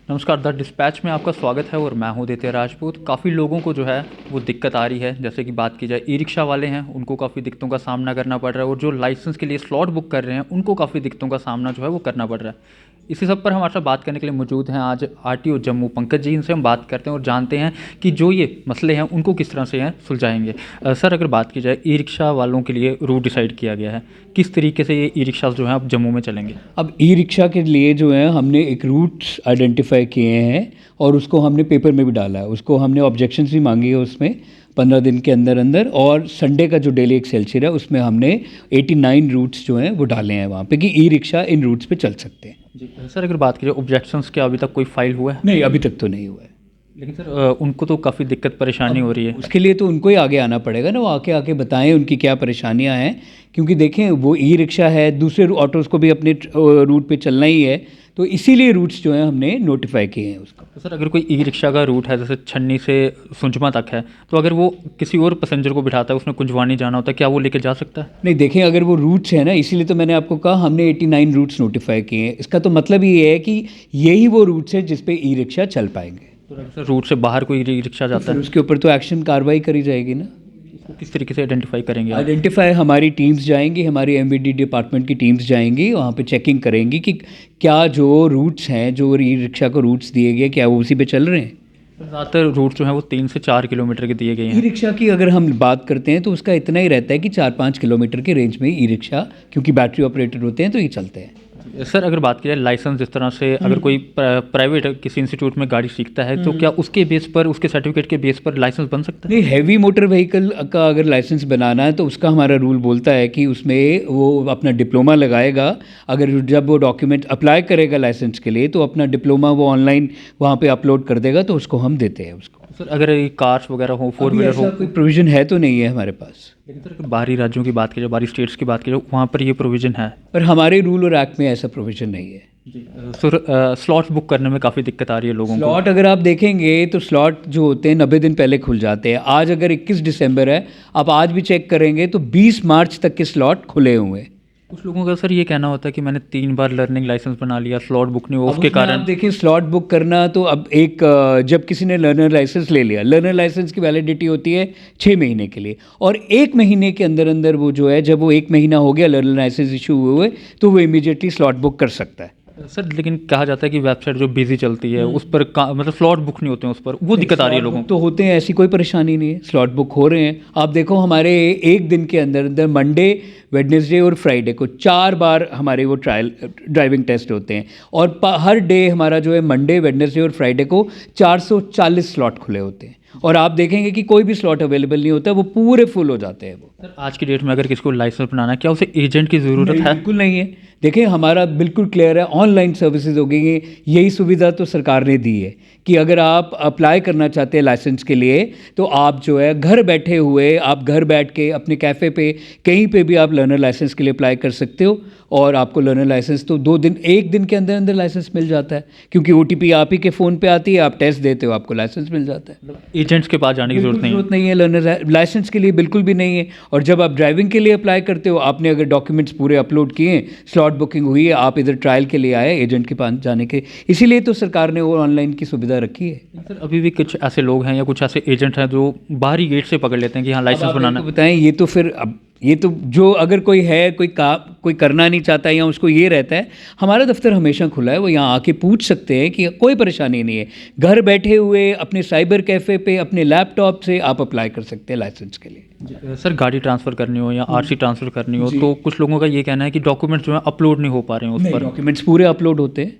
नमस्कार, the dispatch में आपका स्वागत है और मैं हूं आदित्य राजपूत। काफ़ी लोगों को जो है वो दिक्कत आ रही है। जैसे कि बात की जाए ई रिक्शा वाले हैं, उनको काफ़ी दिक्कतों का सामना करना पड़ रहा है, और जो लाइसेंस के लिए स्लॉट बुक कर रहे हैं उनको काफ़ी दिक्कतों का सामना जो है वो करना पड़ रहा है। इसी सब पर हमारे साथ बात करने के लिए मौजूद हैं आज आरटीओ जम्मू पंकज जी। इनसे हम बात करते हैं और जानते हैं कि जो ये मसले हैं उनको किस तरह से हैं सुलझाएंगे। सर, अगर बात की जाए ई रिक्शा वालों के लिए रूट डिसाइड किया गया है, किस तरीके से ये ई रिक्शा जो है अब जम्मू में चलेंगे? अब ई रिक्शा के लिए जो है हमने एक रूट्स आइडेंटिफाई किए हैं और उसको हमने पेपर में भी डाला है। उसको हमने ऑब्जेक्शंस भी मांगी है उसमें 15 दिन के अंदर अंदर। और संडे का जो डेली एक्सेलसियर है उसमें हमने 89 रूट्स जो हैं वो डाले हैं वहाँ पे कि ई रिक्शा इन रूट्स पे चल सकते हैं। जी सर, अगर बात की जाए ऑब्जेक्शंस के, अभी तक कोई फाइल हुआ है? नहीं, अभी तक तो नहीं हुआ है। लेकिन सर उनको तो काफ़ी दिक्कत परेशानी हो रही है। उसके लिए तो उनको ही आगे आना पड़ेगा ना, वो आके आके बताएं उनकी क्या परेशानियां हैं। क्योंकि देखें, वो ई रिक्शा है, दूसरे ऑटोज़ को भी अपने रूट पे चलना ही है, तो इसीलिए रूट्स जो हैं हमने नोटिफाई किए हैं उसको। तो सर, अगर कोई ई रिक्शा का रूट है जैसे छन्नी से सुंजमा तक है, तो अगर वो किसी और पैसेंजर को बिठाता है, उसने कुंजवानी जाना होता है, क्या वो लेके जा सकता है? नहीं, देखें, अगर वो रूट्स है ना, इसीलिए तो मैंने आपको कहा हमने 89 रूट्स नोटिफाई किए हैं। इसका तो मतलब ये है कि यही वो रूट्स हैं जिस पे ई रिक्शा चल पाएंगे। तो अगर सर रूट से बाहर कोई ई रिक्शा जाता फिर है, उसके ऊपर तो एक्शन कार्रवाई करी जाएगी ना। उसको किस तरीके से आइडेंटिफाई करेंगे आप? आइडेंटिफाई हमारी टीम्स जाएंगी, हमारी एमवीडी डिपार्टमेंट की टीम्स जाएंगी, वहाँ पे चेकिंग करेंगी कि क्या जो रूट्स हैं, जो ई रिक्शा को रूट्स दिए गए, क्या वो उसी पे चल रहे हैं। ज़्यादातर रूट जो है वो 3 से 4 किलोमीटर के दिए गए ई हैं। रिक्शा की अगर हम बात करते हैं तो उसका इतना ही रहता है कि 4-5 किलोमीटर के रेंज में ई रिक्शा, क्योंकि बैटरी ऑपरेटेड होते हैं तो ये चलते हैं। सर, अगर बात की जाए लाइसेंस, जिस तरह से अगर कोई प्राइवेट किसी इंस्टीट्यूट में गाड़ी सीखता है, तो क्या उसके बेस पर, उसके सर्टिफिकेट के बेस पर लाइसेंस बन सकता है? नहीं, हैवी मोटर व्हीकल का अगर लाइसेंस बनाना है तो उसका हमारा रूल बोलता है कि उसमें वो अपना डिप्लोमा लगाएगा। अगर जब वो डॉक्यूमेंट अप्लाई करेगा लाइसेंस के लिए तो अपना डिप्लोमा वो ऑनलाइन वहाँ पे अपलोड कर देगा, तो उसको हम देते हैं उसको। सर, अगर ये कार्स वगैरह हो, फोर अभी व्हीलर ऐसा हो। कोई प्रोविज़न है तो नहीं है हमारे पास। लेकिन सर, अगर बाहरी राज्यों की बात की जाए, बाहरी स्टेट्स की बात की जाए, वहाँ पर ये प्रोविज़न है। पर हमारे रूल और एक्ट में ऐसा प्रोविज़न नहीं है। जी सर, स्लॉट्स बुक करने में काफ़ी दिक्कत आ रही है लोगों को। स्लॉट अगर आप देखेंगे तो स्लॉट जो होते हैं 90 दिन पहले खुल जाते हैं। आज अगर 21 दिसंबर है, आप आज भी चेक करेंगे तो 20 मार्च तक के स्लॉट खुले हुए हैं। कुछ लोगों का सर ये कहना होता है कि मैंने 3 बार लर्निंग लाइसेंस बना लिया, स्लॉट बुक नहीं हुआ, अब उसके उसमें कारण। आप देखिए, स्लॉट बुक करना तो अब एक जब किसी ने लर्नर लाइसेंस ले लिया, लर्नर लाइसेंस की वैलिडिटी होती है 6 महीने के लिए, और 1 महीने के अंदर अंदर वो जो है, जब वो 1 महीना हो गया लर्नर लाइसेंस इशू हुए, तो वो इमीडिएटली स्लॉट बुक कर सकता है। सर, लेकिन कहा जाता है कि वेबसाइट जो बिजी चलती है उस पर मतलब स्लॉट बुक नहीं होते हैं, उस पर वो दिक्कत आ रही है लोगों को। तो होते हैं, ऐसी कोई परेशानी नहीं है, स्लॉट बुक हो रहे हैं। आप देखो, हमारे एक दिन के अंदर अंदर मंडे, वेडनेसडे और फ्राइडे को 4 बार हमारे वो ट्रायल ड्राइविंग टेस्ट होते हैं, और हर डे हमारा जो है मंडे, वेडनेसडे और फ्राइडे को 440 स्लॉट खुले होते हैं। और आप देखेंगे कि कोई भी स्लॉट अवेलेबल नहीं होता, वो पूरे फुल हो जाते हैं वो। सर, आज की डेट में अगर किसी को लाइसेंस बनाना है, क्या उसे एजेंट की ज़रूरत है? बिल्कुल नहीं है। देखिए, हमारा बिल्कुल क्लियर है, ऑनलाइन सर्विसेज हो गई हैं। यही सुविधा तो सरकार ने दी है कि अगर आप अप्लाई करना चाहते हैं लाइसेंस के लिए, तो आप जो है घर बैठे हुए, आप घर बैठ के अपने कैफ़े पे कहीं पे भी आप लर्नर लाइसेंस के लिए अप्लाई कर सकते हो, और आपको लर्नर लाइसेंस तो 1 दिन के अंदर अंदर लाइसेंस मिल जाता है, क्योंकि OTP आप ही के फ़ोन पे आती है, आप टेस्ट देते हो, आपको लाइसेंस मिल जाता है। एजेंट्स के पास जाने की जरूरत नहीं है। जरूरत नहीं है लर्नर लाइसेंस के लिए, बिल्कुल भी नहीं है। और जब आप ड्राइविंग के लिए अप्लाई करते हो, आपने अगर डॉक्यूमेंट्स पूरे अपलोड किए, स्लॉट बुकिंग हुई है, आप इधर ट्रायल के लिए आए एजेंट के पास जाने के, इसीलिए तो सरकार ने वो ऑनलाइन की सुविधा रखी है। सर, अभी भी कुछ ऐसे लोग हैं या कुछ ऐसे एजेंट हैं जो बाहरी गेट से पकड़ लेते हैं कि हाँ लाइसेंस बनाना है। बताएं, ये तो फिर अब ये तो जो अगर कोई है, कोई करना नहीं चाहता या उसको ये रहता है, हमारा दफ्तर हमेशा खुला है, वो यहाँ आके पूछ सकते हैं कि कोई परेशानी नहीं है। घर बैठे हुए अपने साइबर कैफ़े पे अपने लैपटॉप से आप अप्लाई कर सकते हैं लाइसेंस के लिए। सर, गाड़ी ट्रांसफ़र करनी हो या आरसी ट्रांसफ़र करनी हो, तो कुछ लोगों का ये कहना है कि डॉक्यूमेंट्स जो है अपलोड नहीं हो पा रहे हैं उस पर। डॉक्यूमेंट्स पूरे अपलोड होते हैं।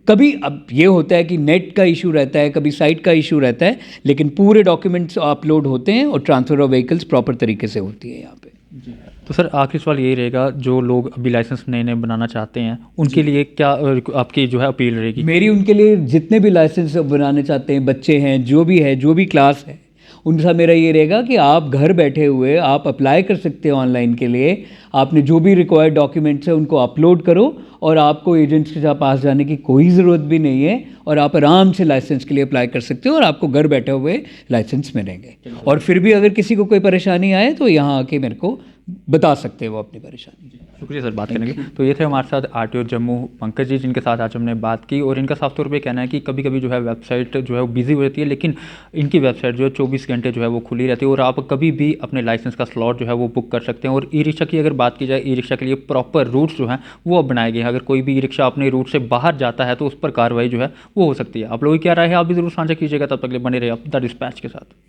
कभी अब ये होता है कि नेट का इशू रहता है, कभी साइट का इशू रहता है, लेकिन पूरे डॉक्यूमेंट्स अपलोड होते हैं और ट्रांसफ़र ऑफ व्हीकल्स प्रॉपर तरीके से होती है यहाँ पे। जी। तो सर, आखिरी सवाल यही रहेगा, जो लोग अभी लाइसेंस नए नए बनाना चाहते हैं उनके लिए क्या आपकी जो है अपील रहेगी? मेरी उनके लिए, जितने भी लाइसेंस बनाने चाहते हैं, बच्चे हैं, जो भी है, जो भी क्लास है, उनका मेरा ये रहेगा कि आप घर बैठे हुए आप अप्लाई कर सकते हो ऑनलाइन के लिए। आपने जो भी रिक्वायर्ड डॉक्यूमेंट्स है उनको अपलोड करो, और आपको एजेंट्स के पास जाने की कोई ज़रूरत भी नहीं है, और आप आराम से लाइसेंस के लिए अप्लाई कर सकते हो, और आपको घर बैठे हुए लाइसेंस मिलेंगे। और फिर भी अगर किसी को कोई परेशानी आए तो यहाँ आके मेरे को बता सकते हैं वो अपनी परेशानी। शुक्रिया सर बात करने के लिए। तो ये थे हमारे साथ आरटीओ जम्मू पंकज जी, जिनके साथ आज हमने बात की, और इनका साफ तौर पे कहना है कि कभी कभी जो है वेबसाइट जो है वो बिजी हो जाती है, लेकिन इनकी वेबसाइट जो है 24 घंटे जो है वो खुली रहती है और आप कभी भी अपने लाइसेंस का स्लॉट जो है वो बुक कर सकते हैं। और ई रिक्शा की अगर बात की जाए, ई रिक्शा के लिए प्रॉपर रूट्स जो हैं वो अब बनाए गए हैं। अगर कोई भी ई रिक्शा अपने रूट से बाहर जाता है तो उस पर कार्रवाई जो है वो हो सकती है। आप लोगों की क्या राय है, आप भी जरूर साझा कीजिएगा। तब तक के लिए बने रहिए आप द डिस्पैच के साथ।